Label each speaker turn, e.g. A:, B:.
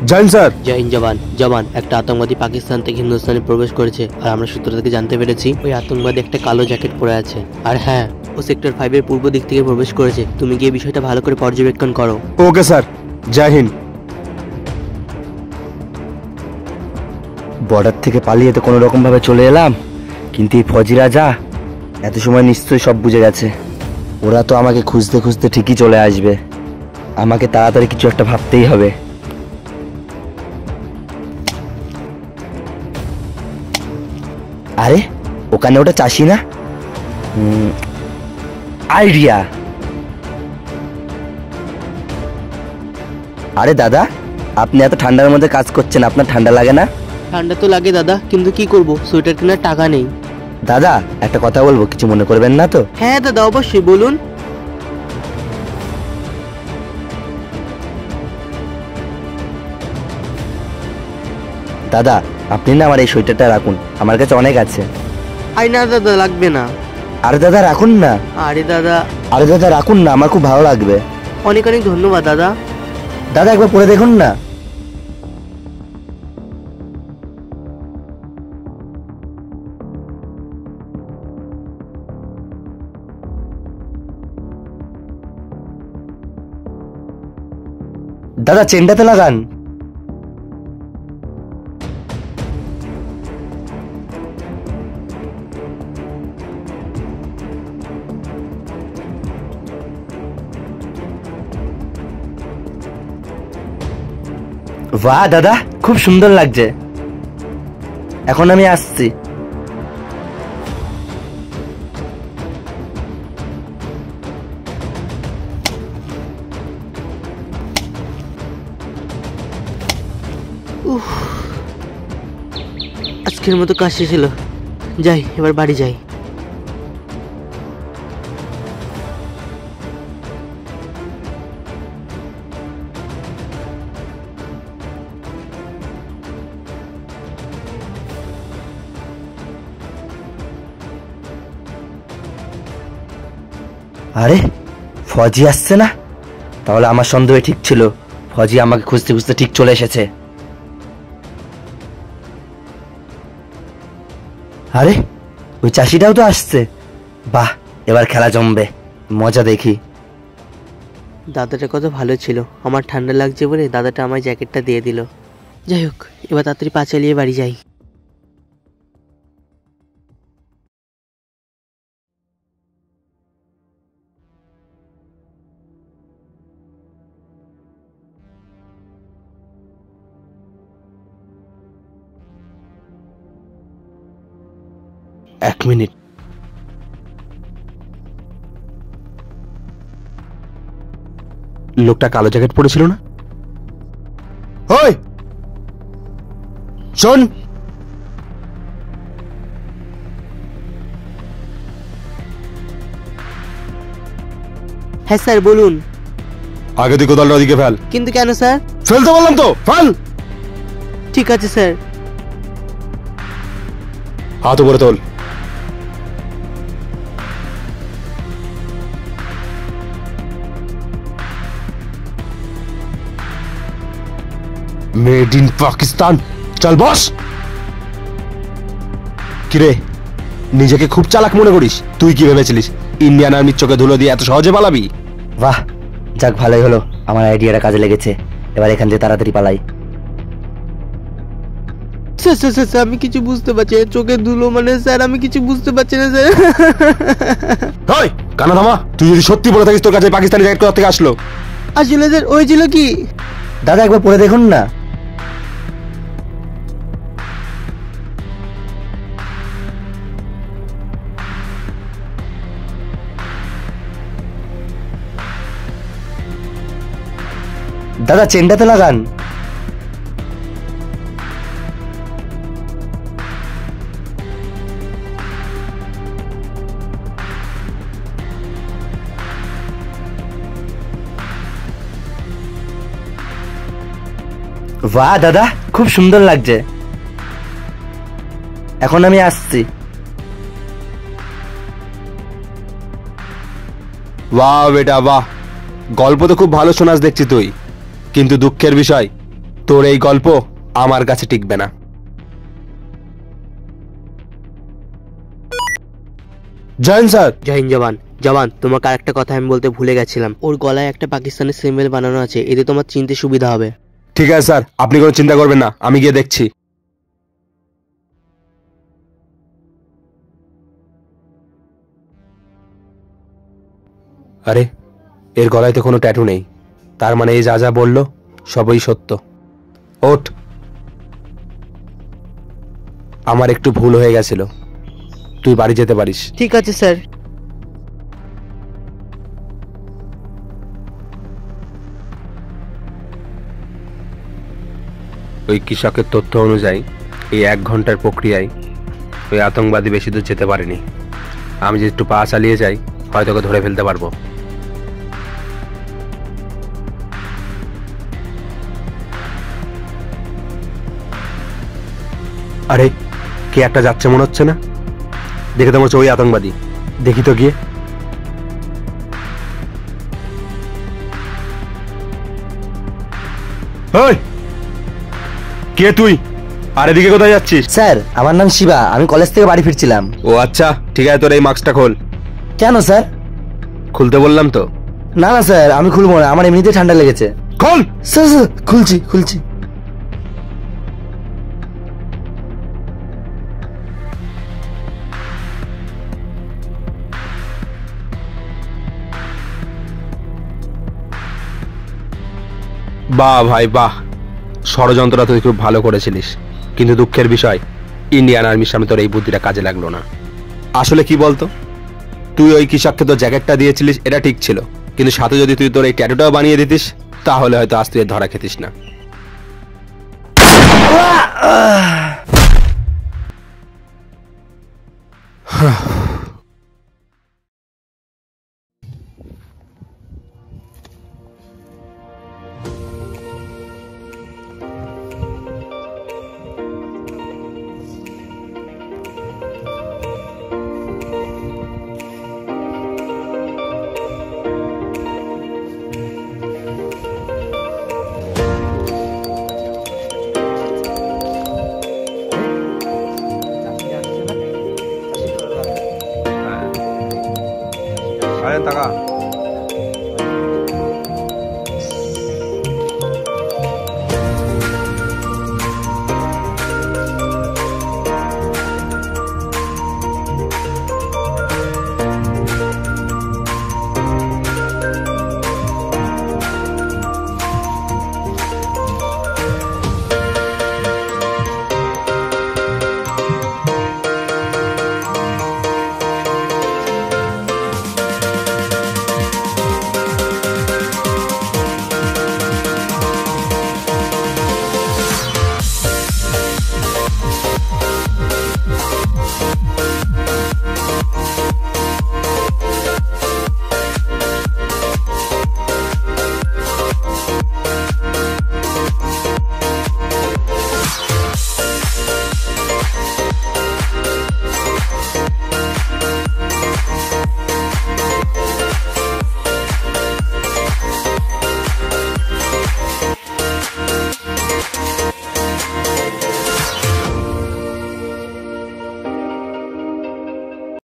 A: জয় Hind sir.
B: জয় হিন্দ জওয়ান। জওয়ান, একটা আতঙ্কবাদী পাকিস্তান থেকে হিন্দুস্তানে প্রবেশ করেছে আর আমরা সূত্র থেকে জানতে পেরেছি ওই আতঙ্কবাদী একটা কালো জ্যাকেট পরে আছে। আর হ্যাঁ, ও সেক্টর 5 এর পূর্ব দিক থেকে প্রবেশ করেছে। তুমি গিয়ে বিষয়টা ভালো করে পর্যবেক্ষণ করো।
A: ওকে স্যার, জয় হিন্দ।
C: বর্ডার থেকে পালিয়ে তো কোনো রকম ভাবে চলে এলাম, কিন্তু এই ফৌজি রাজা এত সময় নিশ্চয়ই সব বুঝে গেছে। ওরা তো আমাকে খুঁজতে খুঁজতে ঠিকই চলে আসবে। আমাকে তাড়াতাড়ি কিছু একটা ভাবতেই হবে। আরে ওখানে ওটা চাষি না? আইডিয়া। আরে দাদা, আপনি এত ঠান্ডার মধ্যে কাজ করছেন, আপনার ঠান্ডা লাগে না?
B: ঠান্ডা তো লাগে দাদা, কিন্তু কি করব, সোয়েটার কেনার টাকা নেই।
C: দাদা একটা কথা বলবো, কিছু মনে করবেন না তো?
B: হ্যাঁ দাদা, অবশ্যই বলুন।
C: দাদা আপনি না আমার এই সোয়েটারটা রাখুন, আমার কাছে অনেক আছে।
B: আই না দাদা, লাগবে না।
C: আরে দাদা রাখুন না।
B: আরে দাদা,
C: আরে দাদা রাখুন না, আমার খুব ভালো লাগবে।
B: অনেক অনেক ধন্যবাদ দাদা।
C: দাদা একবার পরে দেখুন না। দাদা চেনটাতে লাগান। বাহ দাদা, খুব সুন্দর লাগছে। এখন আমি আসছি।
B: আজকের মতো কাজ শেষ হলো, যাই এবার বাড়ি যাই।
C: আরে ফৌজি আসছে না? তাহলে আমার সন্দেহ ঠিক ছিল, ফৌজি আমাকে খুঁজতে খুঁজতে ঠিক চলে এসেছে। আরে ওই চাষিটাও তো আসছে। বাহ, এবার খেলা জমবে, মজা দেখি।
B: দাদাটা কত ভালো ছিল, আমার ঠান্ডা লাগছে বলে দাদাটা আমার জ্যাকেটটা দিয়ে দিল। যাই হোক, এবার তাড়াতাড়ি পা চালিয়ে বাড়ি যাই।
A: এক মিনিট। লোকটা কালো জ্যাকেট পরেছিল না? ওই শোন,
B: হ্যাঁ স্যার বলুন।
A: আগে তুই কোদালটা ওদিকে ফেল।
B: কিন্তু কেন স্যার?
A: ফেলতে বললাম তো, ফেল।
B: ঠিক আছে স্যার।
A: হাত উপরে তোল। Made in Pakistan. চল বস। কিরে, নিজেকে খুব চালাক মনে করিস? তুই কি ভেবেছিলিস ইন্ডিয়ান আর্মির চোখে ধুলো দিয়ে এত সহজে পালাবি?
C: বাহ, যাক ভালোই হলো, আমার আইডিয়াটা কাজে লেগেছে। এবার এখান থেকে তাড়াতাড়ি পালাই।
B: স্যার স্যার স্যার স্যার, আমি কিছু বুঝতে পারছি না, চোখে ধুলো মানে স্যার আমি কিছু বুঝতে পারছি না স্যার।
A: ওই কানা থামা, তুই যদি সত্যি বলে থাকিস তোর কাছে পাকিস্তানি জ্যাকেট কোথা থেকে আসলো?
B: আসলে স্যার ওই ছিল কি,
C: দাদা একবার পরে দেখুন না। দাদা চেনটাতে লাগান। বাহ দাদা, খুব সুন্দর লাগছে। এখন আমি আসছি।
A: বাহ বেটা বাহ, গল্প তো খুব ভালো শোনাস দেখছি তুই, কিন্তু দুঃখের বিষয় তোর এই গল্প আমার কাছে টিকবে না। Join sir.
B: জয় হিন্দ জওয়ান। জওয়ান, তোমাকে আরেকটা কথা আমি বলতে ভুলে গেছিলাম। ওর গলায় একটা পাকিস্তানের সিম্বল বানানো আছে, এতে তোমার চিনতে সুবিধা হবে।
A: ঠিক আছে স্যার, আপনি কোনো চিন্তা করবেন না, আমি গিয়ে দেখছি। আরে, এর গলায় তো কোনো ট্যাটু নেই, তার মানে এই যা যা বললো সবই সত্য। ওঠ, আমার একটু ভুল হয়ে গেছিল, তুই বাড়ি যেতে পারিস।
B: ঠিক আছে স্যার।
A: ওই কৃষকের তথ্য অনুযায়ী এই 1 ঘন্টার প্রক্রিয়ায় ওই আতঙ্কবাদী বেশি দূর যেতে পারেনি। আমি যদি একটু পা চালিয়ে যাই হয়তো ওকে ধরে ফেলতে পারবো। আরে, কে একটা যাচ্ছে মনে হচ্ছে না? দেখে তো মনে হচ্ছে ওই আতঙ্কবাদী। দেখি তো গিয়ে। ওই, কে তুই? আর এদিকে কোথায় যাচ্ছিস?
C: স্যার, আমার নাম শিবা, আমি কলেজ থেকে বাড়ি ফিরছিলাম।
A: ও আচ্ছা, ঠিক আছে, তোর এই মাস্কটা খোল।
C: কেন স্যার?
A: খুলতে বললাম তো।
C: না না স্যার, আমি খুলবো না, আমার এমনিতেই ঠান্ডা লেগেছে।
A: খোল।
C: স্যার স্যার, খুলছি খুলছি।
A: বাহ ভাই বাহ, ষড়যন্ত্রটা তুই খুব ভালো করেছিলিস, কিন্তু দুঃখের বিষয় ইন্ডিয়ান আর্মির সামনে তোর এই বুদ্ধিটা কাজে লাগলো না। আসলে কি বলতো, তুই ওই কৃষককে তোর জ্যাকেটটা দিয়েছিলিস, এটা ঠিক ছিল, কিন্তু সাথে যদি তুই তোর এই ট্যাটুটাও বানিয়ে দিতিস তাহলে হয়তো আজ তুই এর ধরা খেতিস না।